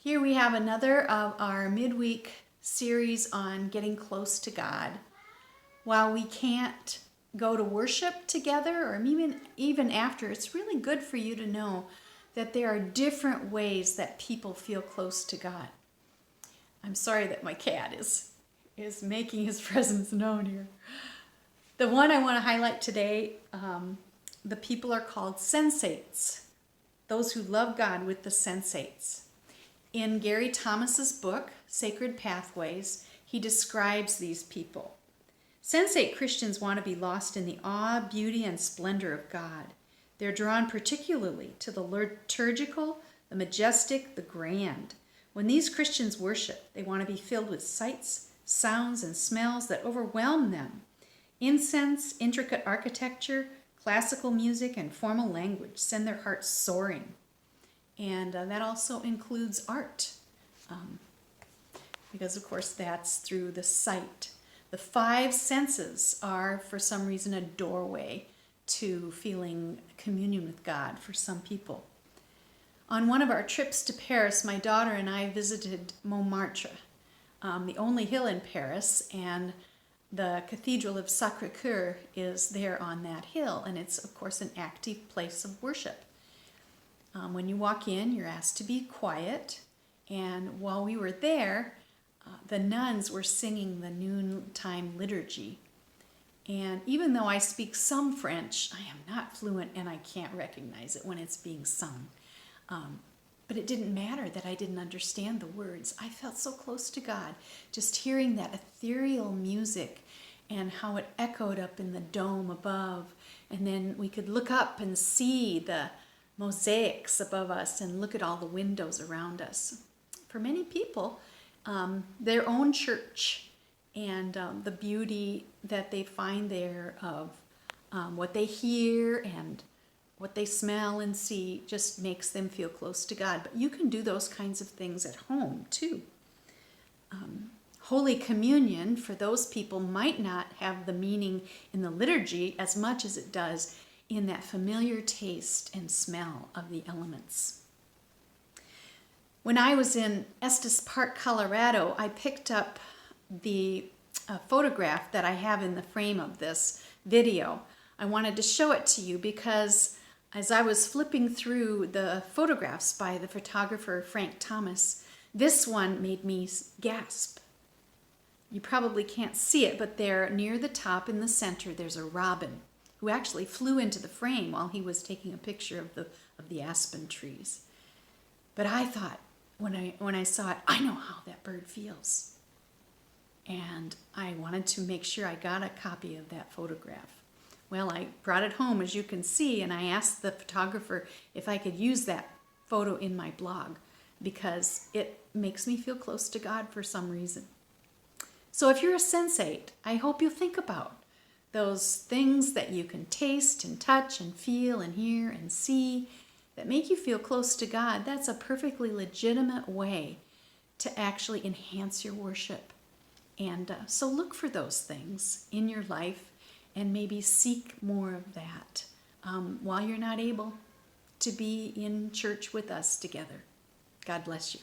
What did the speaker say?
Here we have another of our midweek series on getting close to God. While we can't go to worship together or even after, it's really good for you to know that there are different ways that people feel close to God. I'm sorry that my cat is making his presence known here. The one I want to highlight today, the people are called Sensates, those who love God with the Sensates. In Gary Thomas's book, Sacred Pathways, he describes these people. Sensate Christians want to be lost in the awe, beauty, and splendor of God. They're drawn particularly to the liturgical, the majestic, the grand. When these Christians worship, they want to be filled with sights, sounds, and smells that overwhelm them. Incense, intricate architecture, classical music, and formal language send their hearts soaring. And that also includes art, because of course that's through the sight. The five senses are, for some reason, a doorway to feeling communion with God for some people. On one of our trips to Paris, my daughter and I visited Montmartre, the only hill in Paris, and the Cathedral of Sacré-Cœur is there on that hill, and it's, of course, an active place of worship. When you walk in, you're asked to be quiet, and while we were there, the nuns were singing the noontime liturgy. And even though I speak some French, I am not fluent and I can't recognize it when it's being sung. But it didn't matter that I didn't understand the words. I felt so close to God, just hearing that ethereal music and how it echoed up in the dome above. And then we could look up and see the mosaics above us and look at all the windows around us. For many people, their own church and the beauty that they find there of what they hear and what they smell and see just makes them feel close to God. But you can do those kinds of things at home too. Holy Communion, for those people, might not have the meaning in the liturgy as much as it does in that familiar taste and smell of the elements. When I was in Estes Park, Colorado, I picked up the photograph that I have in the frame of this video. I wanted to show it to you because as I was flipping through the photographs by the photographer Frank Thomas, this one made me gasp. You probably can't see it, but there near the top in the center, there's a robin who actually flew into the frame while he was taking a picture of the aspen trees. But I thought, when I saw it, I know how that bird feels. And I wanted to make sure I got a copy of that photograph. Well, I brought it home, as you can see, and I asked the photographer if I could use that photo in my blog because it makes me feel close to God for some reason. So if you're a sensate, I hope you think about those things that you can taste and touch and feel and hear and see that make you feel close to God. That's a perfectly legitimate way to actually enhance your worship. And so look for those things in your life and maybe seek more of that while you're not able to be in church with us together. God bless you.